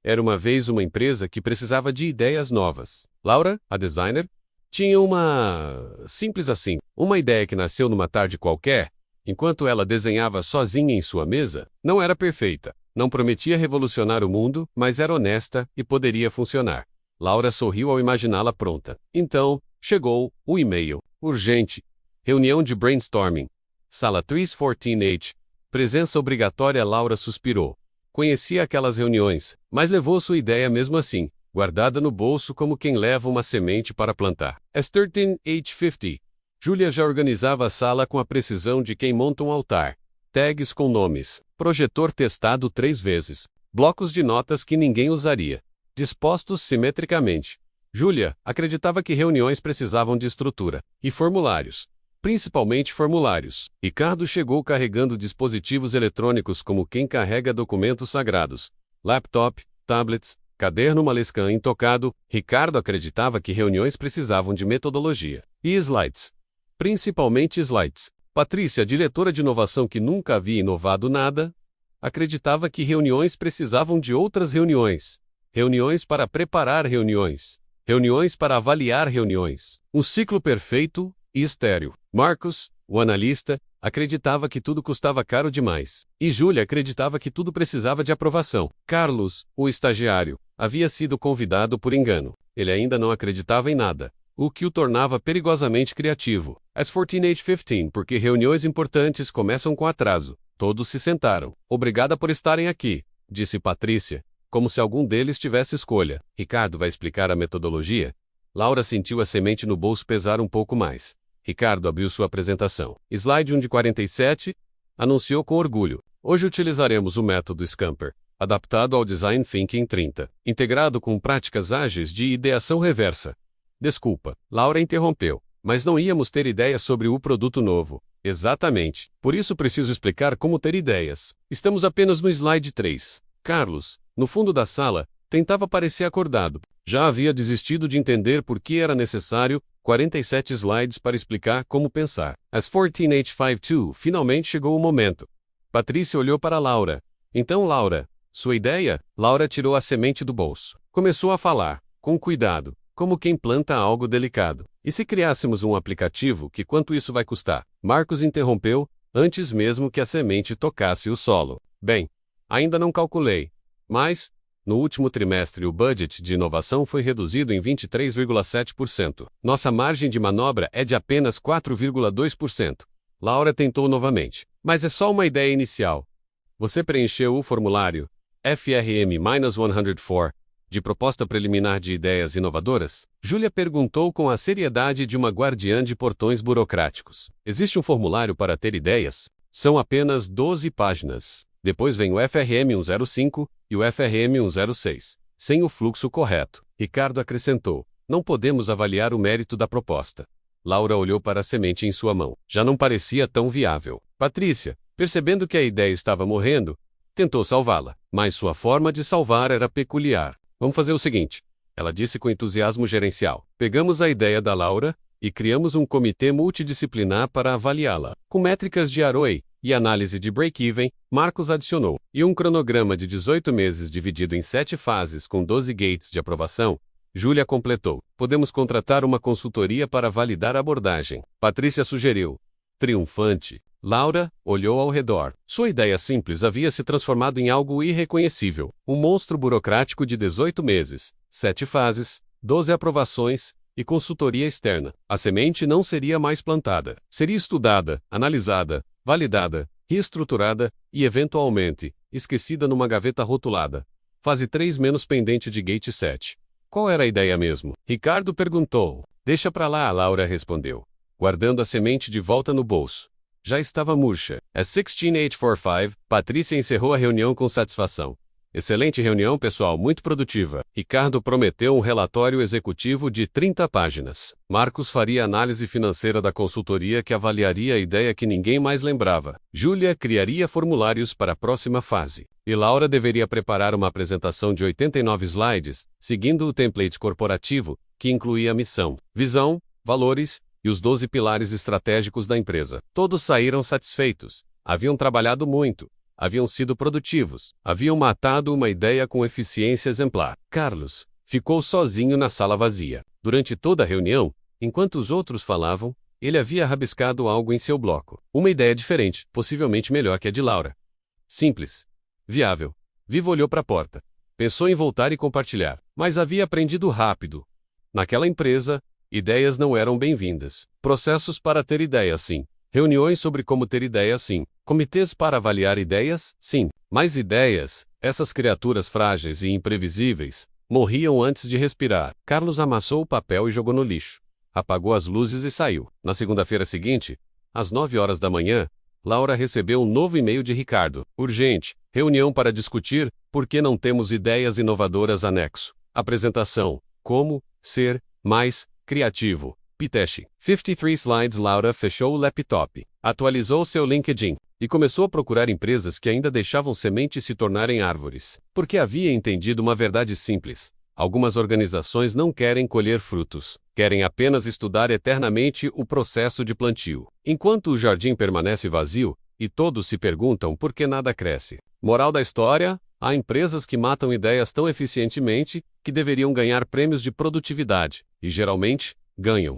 Era uma vez uma empresa que precisava de ideias novas. Laura, a designer, tinha uma ideia que nasceu numa tarde qualquer, enquanto ela desenhava sozinha em sua mesa. Não era perfeita, não prometia revolucionar o mundo, mas era honesta e poderia funcionar. Laura sorriu ao imaginá-la pronta. Então, chegou o e-mail. Urgente. Reunião de brainstorming. Sala 314H. Presença obrigatória. Laura suspirou. Conhecia aquelas reuniões, mas levou sua ideia mesmo assim, guardada no bolso como quem leva uma semente para plantar. As 13H50. Julia já organizava a sala com a precisão de quem monta um altar. Tags com nomes. Projetor testado 3 vezes. Blocos de notas que ninguém usaria. Dispostos simetricamente. Julia acreditava que reuniões precisavam de estrutura. E formulários. Principalmente formulários. Ricardo chegou carregando dispositivos eletrônicos como quem carrega documentos sagrados. Laptop, tablets, caderno Moleskine intocado. Ricardo acreditava que reuniões precisavam de metodologia. E slides. Principalmente slides. Patrícia, diretora de inovação que nunca havia inovado nada, acreditava que reuniões precisavam de outras reuniões. Reuniões para preparar reuniões. Reuniões para avaliar reuniões. Um ciclo perfeito e estéril. Marcos, o analista, acreditava que tudo custava caro demais. E Júlia acreditava que tudo precisava de aprovação. Carlos, o estagiário, havia sido convidado por engano. Ele ainda não acreditava em nada, o que o tornava perigosamente criativo. As 14H15, porque reuniões importantes começam com atraso. Todos se sentaram. Obrigada por estarem aqui, disse Patrícia, como se algum deles tivesse escolha. Ricardo vai explicar a metodologia? Laura sentiu a semente no bolso pesar um pouco mais. Ricardo abriu sua apresentação. Slide 1 de 47, anunciou com orgulho. Hoje utilizaremos o método Scamper, adaptado ao Design Thinking 30, integrado com práticas ágeis de ideação reversa. Desculpa, Laura interrompeu, mas não íamos ter ideias sobre o produto novo. Exatamente. Por isso preciso explicar como ter ideias. Estamos apenas no slide 3. Carlos, no fundo da sala, tentava parecer acordado. Já havia desistido de entender por que era necessário 47 slides para explicar como pensar. As 14H52, finalmente chegou o momento. Patrícia olhou para Laura. Então, Laura, sua ideia? Laura tirou a semente do bolso. Começou a falar, com cuidado, como quem planta algo delicado. E se criássemos um aplicativo, que quanto isso vai custar? Marcos interrompeu, antes mesmo que a semente tocasse o solo. Bem, ainda não calculei, mas, no último trimestre o budget de inovação foi reduzido em 23,7%. Nossa margem de manobra é de apenas 4,2%. Laura tentou novamente. Mas é só uma ideia inicial. Você preencheu o formulário FRM-104 de proposta preliminar de ideias inovadoras? Júlia perguntou com a seriedade de uma guardiã de portões burocráticos. Existe um formulário para ter ideias? São apenas 12 páginas. Depois vem o FRM-105 e o FRM-106. Sem o fluxo correto. Ricardo acrescentou. Não podemos avaliar o mérito da proposta. Laura olhou para a semente em sua mão. Já não parecia tão viável. Patrícia, percebendo que a ideia estava morrendo, tentou salvá-la. Mas sua forma de salvar era peculiar. Vamos fazer o seguinte, ela disse com entusiasmo gerencial. Pegamos a ideia da Laura e criamos um comitê multidisciplinar para avaliá-la. Com métricas de ROI e análise de break-even, Marcos adicionou. E um cronograma de 18 meses dividido em 7 fases com 12 gates de aprovação. Júlia completou. Podemos contratar uma consultoria para validar a abordagem. Patrícia sugeriu. Triunfante. Laura olhou ao redor. Sua ideia simples havia se transformado em algo irreconhecível. Um monstro burocrático de 18 meses, 7 fases, 12 aprovações e consultoria externa. A semente não seria mais plantada. Seria estudada, analisada, validada, reestruturada e, eventualmente, esquecida numa gaveta rotulada. Fase 3 menos pendente de Gate 7. Qual era a ideia mesmo? Ricardo perguntou. Deixa pra lá, Laura respondeu, guardando a semente de volta no bolso. Já estava murcha. Às 16h45, Patrícia encerrou a reunião com satisfação. Excelente reunião, pessoal, muito produtiva. Ricardo prometeu um relatório executivo de 30 páginas. Marcos faria análise financeira da consultoria que avaliaria a ideia que ninguém mais lembrava. Júlia criaria formulários para a próxima fase. E Laura deveria preparar uma apresentação de 89 slides, seguindo o template corporativo, que incluía missão, visão, valores e os 12 pilares estratégicos da empresa. Todos saíram satisfeitos. Haviam trabalhado muito. haviam sido produtivos, haviam matado uma ideia com eficiência exemplar. Carlos ficou sozinho na sala vazia. Durante toda a reunião, enquanto os outros falavam, ele havia rabiscado algo em seu bloco. Uma ideia diferente, possivelmente melhor que a de Laura. Simples. Viável. Vivo olhou para a porta. Pensou em voltar e compartilhar, mas havia aprendido rápido. Naquela empresa, ideias não eram bem-vindas. Processos para ter ideias, sim. Reuniões sobre como ter ideias, sim. Comitês para avaliar ideias, sim. Mas ideias, essas criaturas frágeis e imprevisíveis, morriam antes de respirar. Carlos amassou o papel e jogou no lixo. Apagou as luzes e saiu. Na segunda-feira seguinte, às 9 horas da manhã, Laura recebeu um novo e-mail de Ricardo. Urgente. Reunião para discutir por que não temos ideias inovadoras anexo. Apresentação. Como ser mais criativo. Piteche. 53 slides. Laura fechou o laptop. Atualizou seu LinkedIn. E começou a procurar empresas que ainda deixavam sementes se tornarem árvores. Porque havia entendido uma verdade simples. Algumas organizações não querem colher frutos. Querem apenas estudar eternamente o processo de plantio. Enquanto o jardim permanece vazio, e todos se perguntam por que nada cresce. Moral da história: há empresas que matam ideias tão eficientemente que deveriam ganhar prêmios de produtividade. E geralmente, ganham.